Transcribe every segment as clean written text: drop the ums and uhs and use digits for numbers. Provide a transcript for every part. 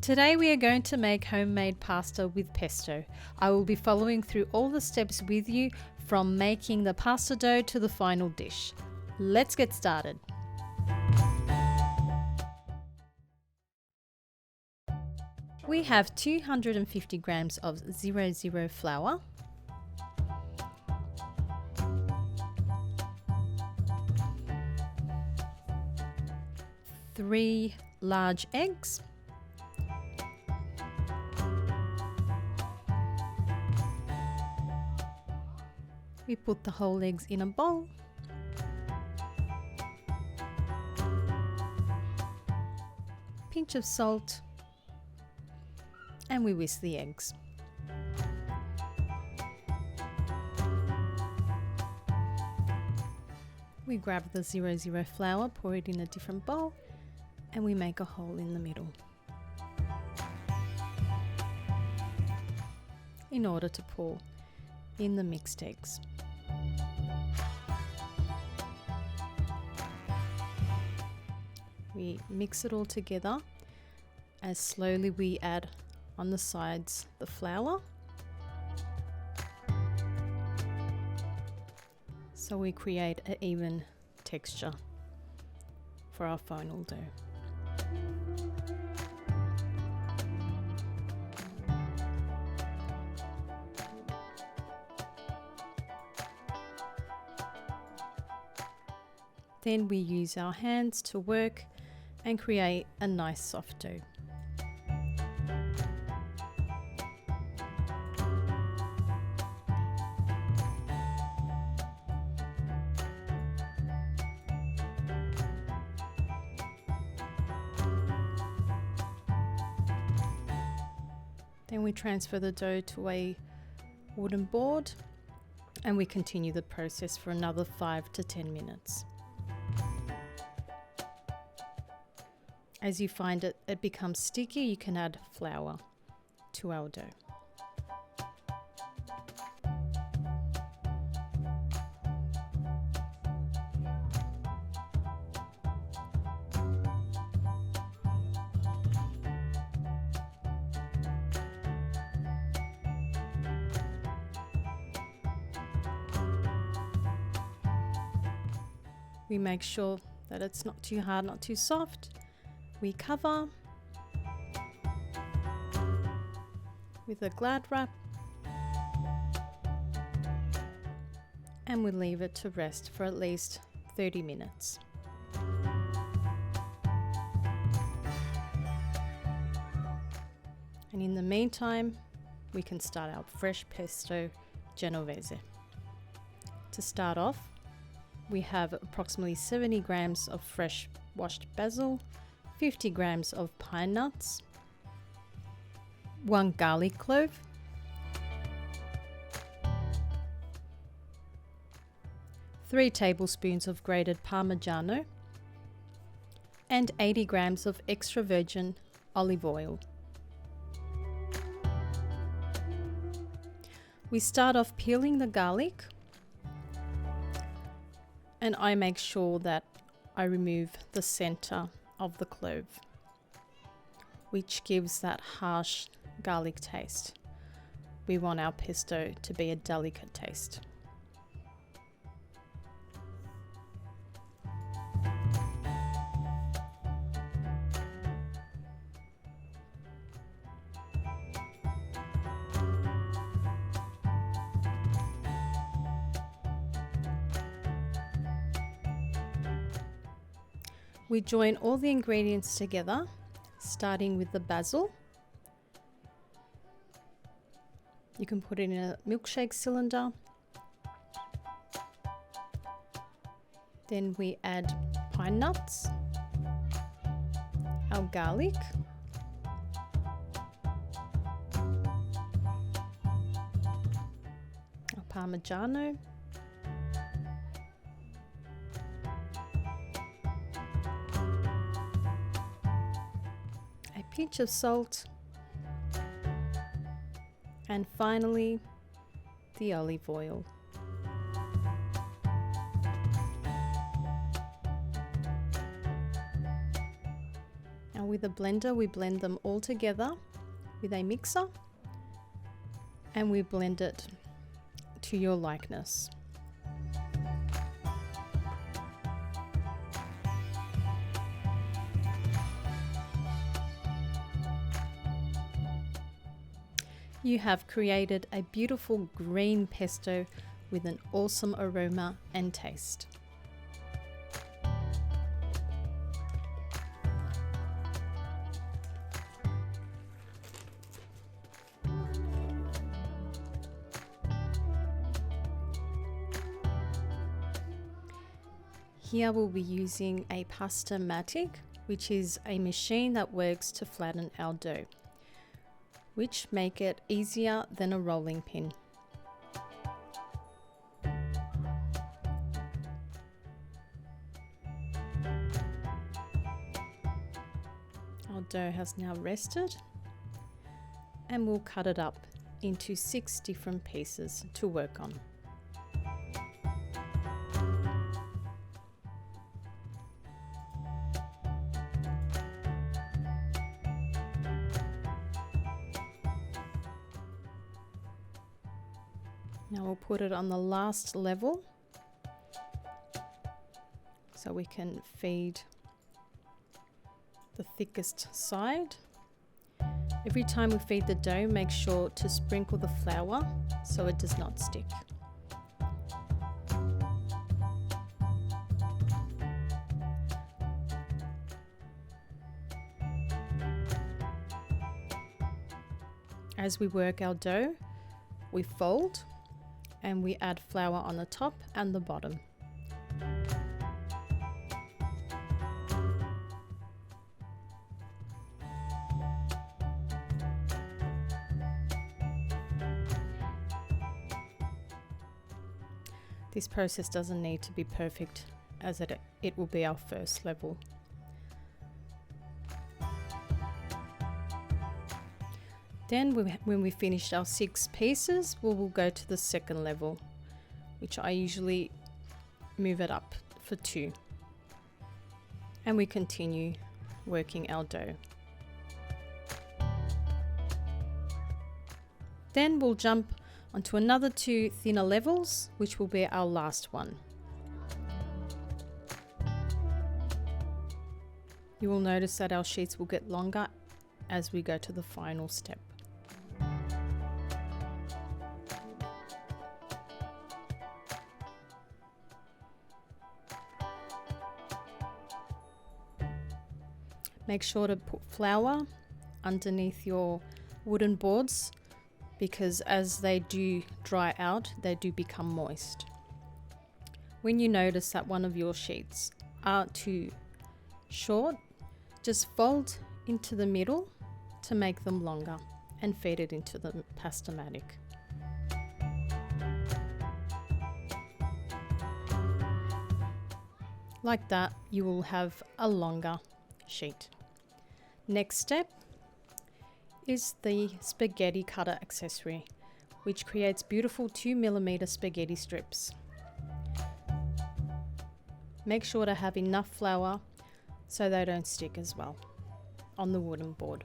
Today we are going to make homemade pasta with pesto. I will be following through all the steps with you from making the pasta dough to the final dish. Let's get started. We have 250 grams of 00 flour, three large eggs, we put the whole eggs in a bowl, pinch of salt, and we whisk the eggs. We grab the 00 flour, pour it in a different bowl, and we make a hole in the middle in order to pour in the mixed eggs. We mix it all together as slowly we add on the sides the flour, so we create an even texture for our final dough. Then we use our hands to work and create a nice soft dough. Then we transfer the dough to a wooden board and we continue the process for another 5 to 10 minutes. As you find it becomes sticky, you can add flour to our dough. We make sure that it's not too hard, not too soft. We cover with a Glad wrap and we leave it to rest for at least 30 minutes. And in the meantime, we can start our fresh pesto genovese. To start off, we have approximately 70 grams of fresh washed basil, 50 grams of pine nuts, 1 garlic clove, 3 tablespoons of grated Parmigiano, and 80 grams of extra virgin olive oil. We start off peeling the garlic, and I make sure that I remove the center of the clove, which gives that harsh garlic taste. We want our pesto to be a delicate taste. We join all the ingredients together, starting with the basil. You can put it in a milkshake cylinder. Then we add pine nuts, our garlic, our Parmigiano, pinch of salt, and finally the olive oil. with a blender, we blend them all together with a mixer and we blend it to your likeness. You have created a beautiful green pesto with an awesome aroma and taste. Here we'll be using a Pasta-matic, which is a machine that works to flatten our dough, which make it easier than a rolling pin. Our dough has now rested and we'll cut it up into 6 different pieces to work on. Now we'll put it on the last level so we can feed the thickest side. Every time we feed the dough, make sure to sprinkle the flour so it does not stick. As we work our dough, we fold and we add flour on the top and the bottom. This process doesn't need to be perfect as it will be our first level. Then when we finished our 6 pieces, we will go to the second level, which I usually move it up for 2. And we continue working our dough. Then we'll jump onto another 2 thinner levels, which will be our last one. You will notice that our sheets will get longer as we go to the final step. Make sure to put flour underneath your wooden boards because as they do dry out, they do become moist. When you notice that one of your sheets are too short, just fold into the middle to make them longer and feed it into the Pasta-matic. Like that, you will have a longer sheet. Next step is the spaghetti cutter accessory, which creates beautiful 2mm spaghetti strips. Make sure to have enough flour so they don't stick as well on the wooden board.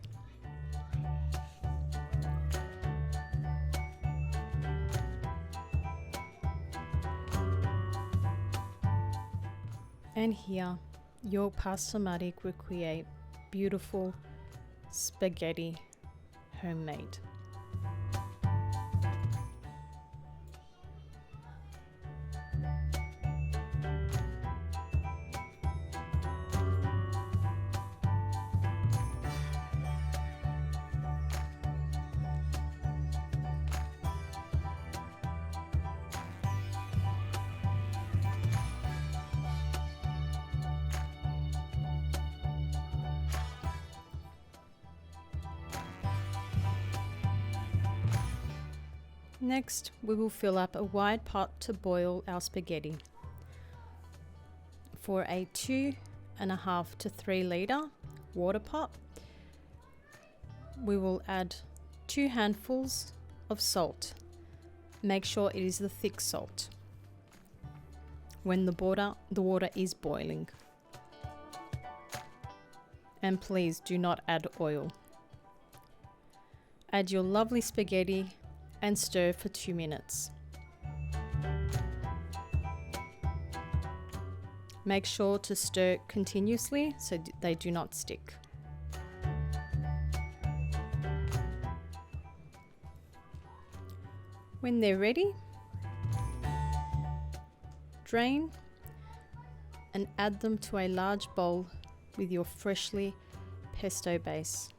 And here, your Pasta-matic will create beautiful spaghetti homemade. Next, we will fill up a wide pot to boil our spaghetti. For a 2.5 to 3 litre water pot, we will add 2 handfuls of salt. Make sure it is the thick salt when the water is boiling. And please do not add oil. Add your lovely spaghetti and stir for 2 minutes. Make sure to stir continuously so they do not stick. When they're ready, drain and add them to a large bowl with your freshly pesto base.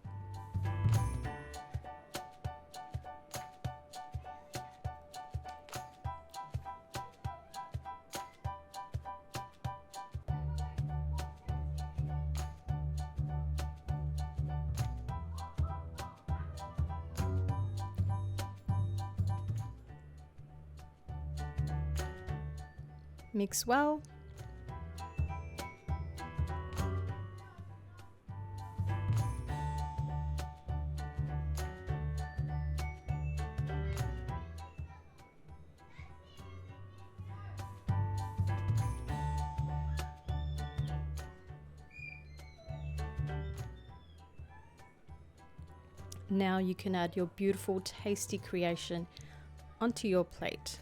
Mix well. Now you can add your beautiful, tasty creation onto your plate.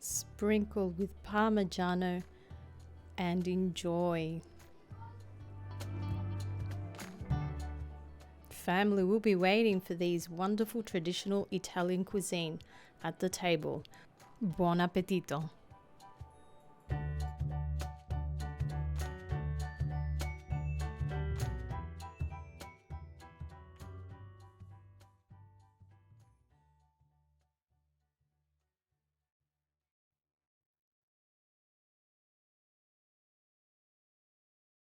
Sprinkle with Parmigiano and enjoy. Family will be waiting for these wonderful traditional Italian cuisine at the table. Buon appetito!